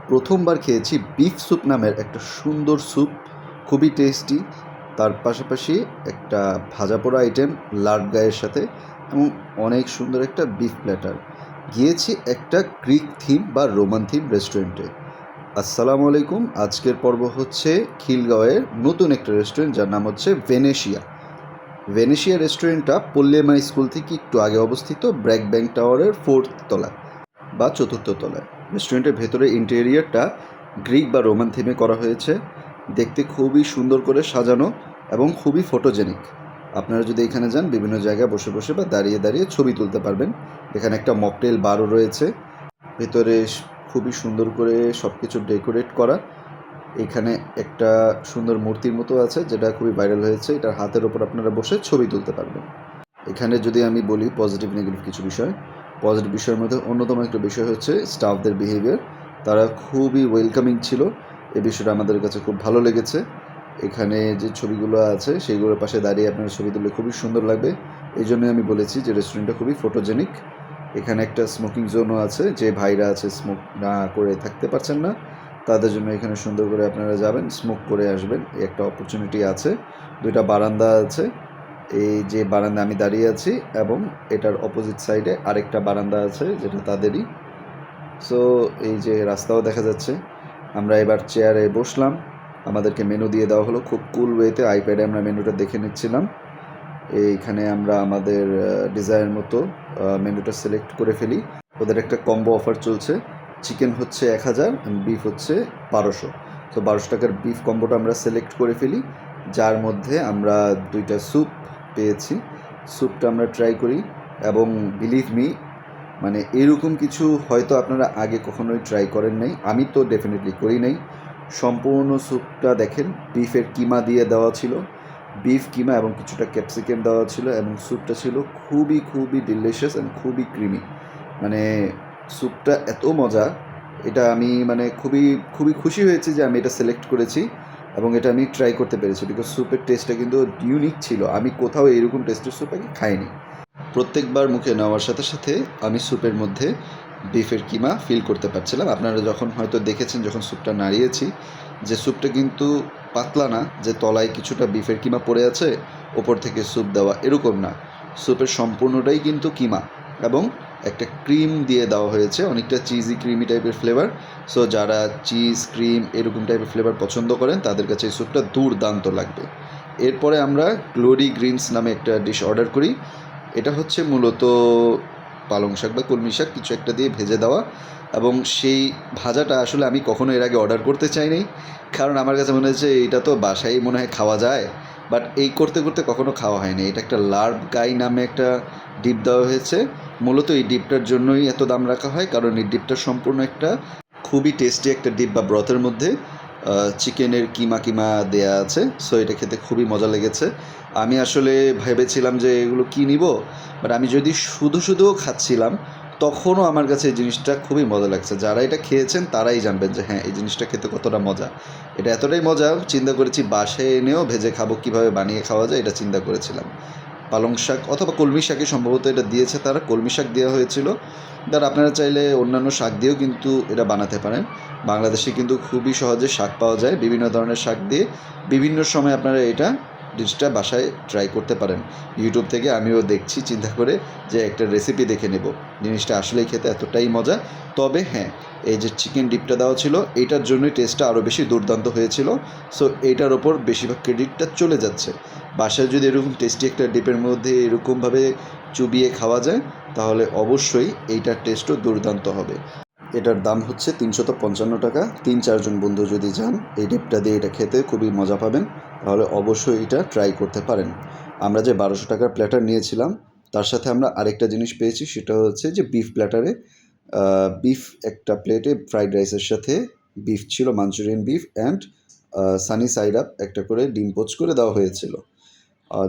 প্রথমবার খেয়েছি beef soup নামের একটা সুন্দর স্যুপ, খুবই টেস্টি। তার পাশাপাশি একটা ভাজা পোড়া আইটেম লাড গায়ের সাথে এবং অনেক সুন্দর একটা বিফ প্ল্যাটার। গিয়েছি একটা গ্রিক থিম বা রোমান থিম রেস্টুরেন্টে। আসসালামু আলাইকুম। আজকের পর্ব হচ্ছে খিলগাঁওয়ের নতুন একটা রেস্টুরেন্ট যার নাম হচ্ছে ভেনেশিয়া। ভেনেশিয়া রেস্টুরেন্টটা পল্লিয়ামা স্কুল থেকে একটু আগে অবস্থিত, ব্র্যাক ব্যাংক টাওয়ারের 4th তলায় বা 4র্থ তলায়। রেস্টুরেন্টের ভেতরে ইন্টেরিয়রটা গ্রিক বা রোমান থিমে করা হয়েছে। দেখতে খুবই সুন্দর করে সাজানো এবং খুবই ফটোজেনিক। আপনারা যদি এখানে যান, বিভিন্ন জায়গায় বসে বসে বা দাঁড়িয়ে দাঁড়িয়ে ছবি তুলতে পারবেন। এখানে একটা মকটেল বারও রয়েছে। ভেতরে খুবই সুন্দর করে সব কিছু ডেকোরেট করা। এখানে একটা সুন্দর মূর্তির মতো আছে যেটা খুবই ভাইরাল হয়েছে। এটার হাতের ওপর আপনারা বসে ছবি তুলতে পারবেন। এখানে যদি আমি বলি পজিটিভ নেগেটিভ কিছু বিষয়, পজিটিভ বিষয়ের মধ্যে অন্যতম একটা বিষয় হচ্ছে স্টাফদের বিহেভিয়ার। তারা খুবই ওয়েলকামিং ছিল। এই বিষয়টা আমাদের কাছে খুব ভালো লেগেছে। এখানে যে ছবিগুলো আছে সেইগুলোর পাশে দাঁড়িয়ে আপনার ছবি তুললে খুবই সুন্দর লাগবে। এই জন্যই আমি বলেছি যে রেস্টুরেন্টটা খুবই ফটোজেনিক। এখানে একটা স্মোকিং জোনও আছে, যে ভাইরা আছে স্মোক না করে থাকতে পারছেন না তাদের জন্য এখানে সুন্দর করে আপনারা যাবেন, স্মোক করে আসবেন, এই একটা অপরচুনিটি আছে। দুইটা বারান্দা আছে। এই যে বারান্দা আমি দাঁড়িয়ে আছি এবং এটার অপোজিট সাইডে আরেকটা বারান্দা আছে যেটা তাদেরই। সো এই যে রাস্তাও দেখা যাচ্ছে। আমরা এবার চেয়ারে বসলাম, আমাদেরকে মেনু দিয়ে দেওয়া হলো খুব কুল ওয়েতে। আইপ্যাডে আমরা মেনুটা দেখে নিচ্ছিলাম। এইখানে আমরা আমাদের ডিজায়ার মতো মেনুটা সিলেক্ট করে ফেলি। ওদের একটা কম্বো অফার চলছে। চিকেন হচ্ছে 1000 বিফ হচ্ছে 1200। তো 1200 টাকার বিফ কম্বোটা আমরা সিলেক্ট করে ফেলি, যার মধ্যে আমরা দুইটা স্যুপ পেয়েছি। স্যুপটা আমরা ট্রাই করি এবং বিলিভ মি, মানে এরকম কিছু হয়তো আপনারা আগে কখনোই ট্রাই করেন নাই। আমি তো ডেফিনেটলি করি নাই। সম্পূর্ণ স্যুপটা দেখেন, বিফের কিমা দিয়ে দেওয়া ছিল, বিফ কিমা এবং কিছুটা ক্যাপসিকাম দেওয়া ছিল এবং স্যুপটা ছিল খুবই খুবই ডিলিশিয়াস অ্যান্ড খুবই ক্রিমি। মানে স্যুপটা এত মজা, এটা আমি মানে খুবই খুবই খুশি হয়েছি যে আমি এটা সিলেক্ট করেছি এবং এটা আমি ট্রাই করতে পেরেছি। বিকজ স্যুপের টেস্টটা কিন্তু ইউনিক ছিল। আমি কোথাও এরকম টেস্টের স্যুপ আগে খাইনি। প্রত্যেকবার মুখে নেওয়ার সাথে সাথে আমি স্যুপের মধ্যে বিফের কিমা ফিল করতে পারছিলাম। আপনারা যখন হয়তো দেখেছেন যখন স্যুপটা নাড়িয়েছি, যে স্যুপটা কিন্তু পাতলা না, যে তলায় কিছুটা বিফের কিমা পড়ে আছে ওপর থেকে স্যুপ দেওয়া, এরকম না। স্যুপের সম্পূর্ণটাই কিন্তু কিমা এবং একটা ক্রিম দিয়ে দেওয়া হয়েছে, অনেকটা চিজি ক্রিমি টাইপের ফ্লেভার। সো যারা চিজ ক্রিম এরকম টাইপের ফ্লেভার পছন্দ করেন তাদের কাছে এই স্যুপটা দুর্দান্ত লাগবে। এরপরে আমরা গ্লোরি গ্রিনস নামে একটা ডিশ অর্ডার করি। এটা হচ্ছে মূলত পালং শাক বা কলমি শাক কিছু একটা দিয়ে ভেজে দেওয়া, এবং সেই ভাজাটা আসলে আমি কখনো এর আগে অর্ডার করতে চাইনি, কারণ আমার কাছে মনে হচ্ছে এটা তো বাসায় মনে হয় খাওয়া যায়। বাট এই করতে করতে কখনো খাওয়া হয়নি। এটা একটা লার্ভ গাই নামে একটা ডিপ দেওয়া হয়েছে। মূলত এই ডিপটার জন্যই এত দাম রাখা হয়, কারণ এই ডিপটা সম্পূর্ণ একটা খুবই টেস্টি একটা ডিপ বা ব্রথের মধ্যে চিকেনের কিমা কিমা দেয়া আছে। সো এটা খেতে খুবই মজা লেগেছে। আমি আসলে ভেবেছিলাম যে এগুলো কী নিব, বাট আমি যদি শুধু শুধুও খাচ্ছিলাম তখনও আমার কাছে এই জিনিসটা খুবই মজা লাগছে। যারা এটা খেয়েছেন তারাই জানবেন যে হ্যাঁ, এই জিনিসটা খেতে কতটা মজা। এটা এতটাই মজা চিন্তা করেছি বাসায় এনেও ভেজে খাবো, কীভাবে বানিয়ে খাওয়া যায় এটা চিন্তা করেছিলাম। পালং শাক অথবা কলমি শাকে সম্ভবত এটা দিয়েছে তারা, কলমি শাক দেওয়া হয়েছিল। আর আপনারা চাইলে অন্যান্য শাক দিয়েও কিন্তু এটা বানাতে পারেন। বাংলাদেশে কিন্তু খুবই সহজে শাক পাওয়া যায়, বিভিন্ন ধরনের শাক দিয়ে বিভিন্ন সময় আপনারা এটা ডিশটা বাসায় ট্রাই করতে পারেন। ইউটিউব থেকে আমিও দেখছি চিন্তা করে যে একটা রেসিপি দেখে নেব। জিনিসটা আসলেই খেতে এতটাই মজা। তবে হ্যাঁ, এই যে চিকেন ডিপটা দেওয়া ছিল এটার জন্যই টেস্টটা আরও বেশি দুর্দান্ত হয়েছিল। সো এইটার ওপর বেশিরভাগ ক্রেডিটটা চলে যাচ্ছে। বাসায় যদি এরকম টেস্টি একটা ডিপের মধ্যে এরকমভাবে চুবিয়ে খাওয়া যায় তাহলে অবশ্যই এইটার টেস্টও দুর্দান্ত হবে। এটার দাম হচ্ছে 355 টাকা। 3-4 জন বন্ধু যদি যান এই ডিপটা দিয়ে এটা খেতে খুবই মজা পাবেন, তাহলে অবশ্যই এটা ট্রাই করতে পারেন। আমরা যে 1200 টাকার প্ল্যাটার নিয়েছিলাম তার সাথে আমরা আরেকটা জিনিস পেয়েছি, সেটা হচ্ছে যে বিফ প্ল্যাটারে বিফ একটা প্লেটে ফ্রাইড রাইসের সাথে বিফ ছিল, Manchurian beef and sunny side up একটা করে ডিম পোচ করে দেওয়া হয়েছিল।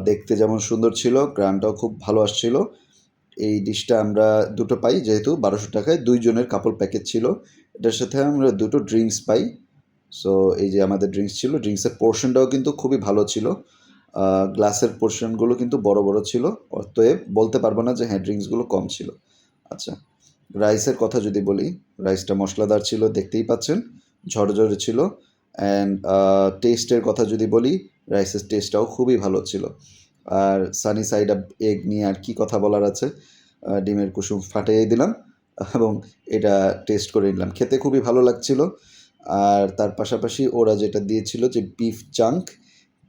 দেখতে যেমন সুন্দর ছিল, গ্রানটাও খুব ভালো আসছিল। এই ডিশটা আমরা দুটো পাই, যেহেতু 1200 টাকায় 2 জনের কাপল প্যাকেজ ছিল। এটার সাথে আমরা দুটো ড্রিঙ্কস পাই। সো এই যে আমাদের ড্রিঙ্কস ছিল, ড্রিঙ্কসের পোর্শনটাও কিন্তু খুবই ভালো ছিল। গ্লাসের পোর্শনগুলো কিন্তু বড় বড় ছিল, অতএব বলতে পারবো না যে হ্যাঁ ড্রিঙ্কসগুলো কম ছিল। আচ্ছা, রাইসের কথা যদি বলি, রাইসটা মশলাদার ছিল, দেখতেই পাচ্ছেন, ঝরঝরে ছিল। অ্যান্ড টেস্টের কথা যদি বলি, রাইসের টেস্টটাও খুবই ভালো ছিল। আর সানি সাইড আপ এগ নিয়ে আর কি কথা বলার আছে, ডিমের কুসুম ফাটিয়ে দিলাম এবং এটা টেস্ট করে নিলাম, খেতে খুবই ভালো লাগছিল। আর তার পাশাপাশি ওরা যেটা দিয়েছিল যে বিফ চাঙ্ক,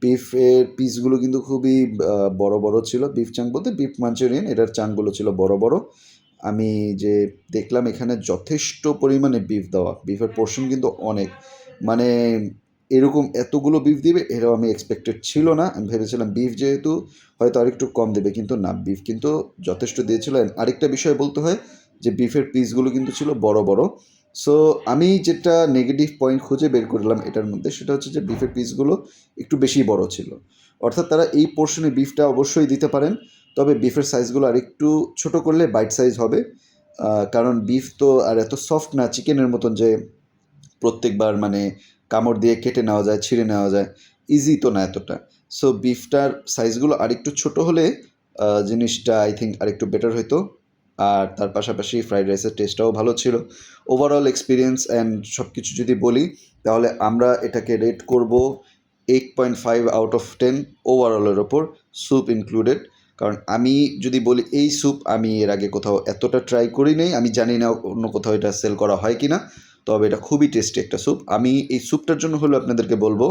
বিফের পিসগুলো কিন্তু খুবই বড় বড় ছিল। বিফ চাঙ্ক বলতে বিফ মাঞ্চুরিয়ান, এটার চাঙ্কগুলো ছিল বড় বড়। আমি যে দেখলাম এখানে যথেষ্ট পরিমাণে বিফ দেওয়া, বিফের পোর্শন কিন্তু অনেক, মানে এরকম এতগুলো বিফ দিবে এটাও আমি এক্সপেক্টেড ছিল না। আমি ভেবেছিলাম বিফ যেহেতু হয়তো আরেকটু কম দেবে, কিন্তু না, বিফ কিন্তু যথেষ্ট দিয়েছিল। আরেকটা বিষয় বলতে হয় যে বিফের পিসগুলো কিন্তু ছিল বড় বড়। সো আমি যেটা নেগেটিভ পয়েন্ট খুঁজে বের করলাম এটার মধ্যে, সেটা হচ্ছে যে বিফের পিসগুলো একটু বেশি বড় ছিল। অর্থাৎ তারা এই পোর্শনে বিফটা অবশ্যই দিতে পারেন, তবে বিফের সাইজগুলো আরেকটু ছোট করলে বাইট সাইজ হবে। কারণ বিফ তো আর এত সফট না চিকেনের মতন যে প্রত্যেকবার মানে কামড় দিয়ে কেটে নেওয়া যায়, ছিঁড়ে নেওয়া যায়, ইজি তো না এতটা। সো বিফটার সাইজগুলো আরেকটু ছোট হলে জিনিসটা আই থিঙ্ক আরেকটু বেটার হতো। আর তার পাশাপাশি ফ্রাইড রাইসের টেস্টটাও ভালো ছিল। ওভারঅল এক্সপিরিয়েন্স অ্যান্ড সব কিছু যদি বলি, তাহলে আমরা এটাকে রেট করব 8.5 আউট অফ 10 ওভারঅলের ওপর, স্যুপ ইনক্লুডেড। কারণ আমি যদি বলি এই স্যুপ আমি এর আগে কোথাও এতটা ট্রাই করি নাই, আমি জানি না অন্য কোথাও এটা সেল করা হয় কি না, তবে এটা খুবই টেস্টি একটা স্যুপ। আমি এই স্যুপটার জন্য হলেও আপনাদেরকে বলবো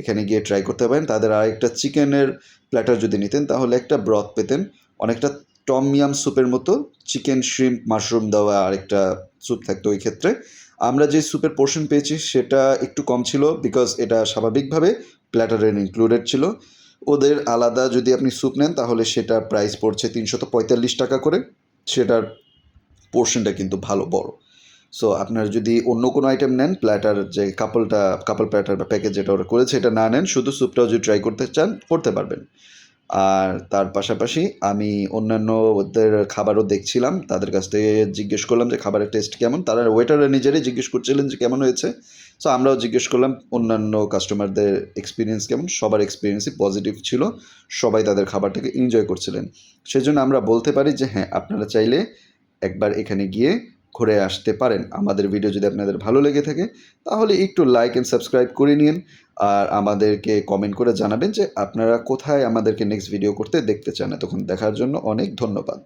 এখানে গিয়ে ট্রাই করতে পারেন। তাদের আরেকটা চিকেনের প্ল্যাটার যদি নিতেন তাহলে একটা ব্রথ পেতেন, অনেকটা টম ইয়াম স্যুপের মতো, চিকেন শ্রিম্প মাশরুম দেওয়া আরেকটা স্যুপ থাকতো। ওই ক্ষেত্রে আমরা যে স্যুপের পোর্শন পেয়েছি সেটা একটু কম ছিল, বিকজ এটা স্বাভাবিকভাবে প্ল্যাটারের ইনক্লুডেড ছিল। ওদের আলাদা যদি আপনি স্যুপ নেন তাহলে সেটার প্রাইস পড়ছে 345 টাকা করে, সেটার পোর্শনটা কিন্তু ভালো বড়। সো আপনার যদি অন্য কোনো আইটেম নেন, প্ল্যাটার যে কাপল প্ল্যাটার বা প্যাকেজ যেটা ওরা করেছে এটা না নেন, শুধু স্যুপটাও যদি ট্রাই করতে চান করতে পারবেন। আর তার পাশাপাশি আমি অন্যান্য ওদের খাবারও দেখছিলাম, তাদের কাছ থেকে জিজ্ঞেস করলাম যে খাবারের টেস্ট কেমন, তারা ওয়েটাররা নিজেরাই জিজ্ঞেস করছিলেন যে কেমন হয়েছে। সো আমরাও জিজ্ঞেস করলাম অন্যান্য কাস্টমারদের এক্সপিরিয়েন্স কেমন, সবার এক্সপিরিয়েন্সই পজিটিভ ছিল, সবাই তাদের খাবারটাকে এনজয় করছিলেন। সেজন্য আমরা বলতে পারি যে হ্যাঁ, আপনারা চাইলে একবার এখানে গিয়ে ঘুরে আসতে পারেন। আমাদের ভিডিও যদি আপনাদের ভালো লেগে থাকে তাহলে একটু লাইক অ্যান্ড সাবস্ক্রাইব করে নিন। আর আমাদেরকে কমেন্ট করে জানাবেন যে আপনারা কোথায় আমাদেরকে নেক্সট ভিডিও করতে দেখতে চান। এতক্ষণ দেখার জন্য অনেক ধন্যবাদ।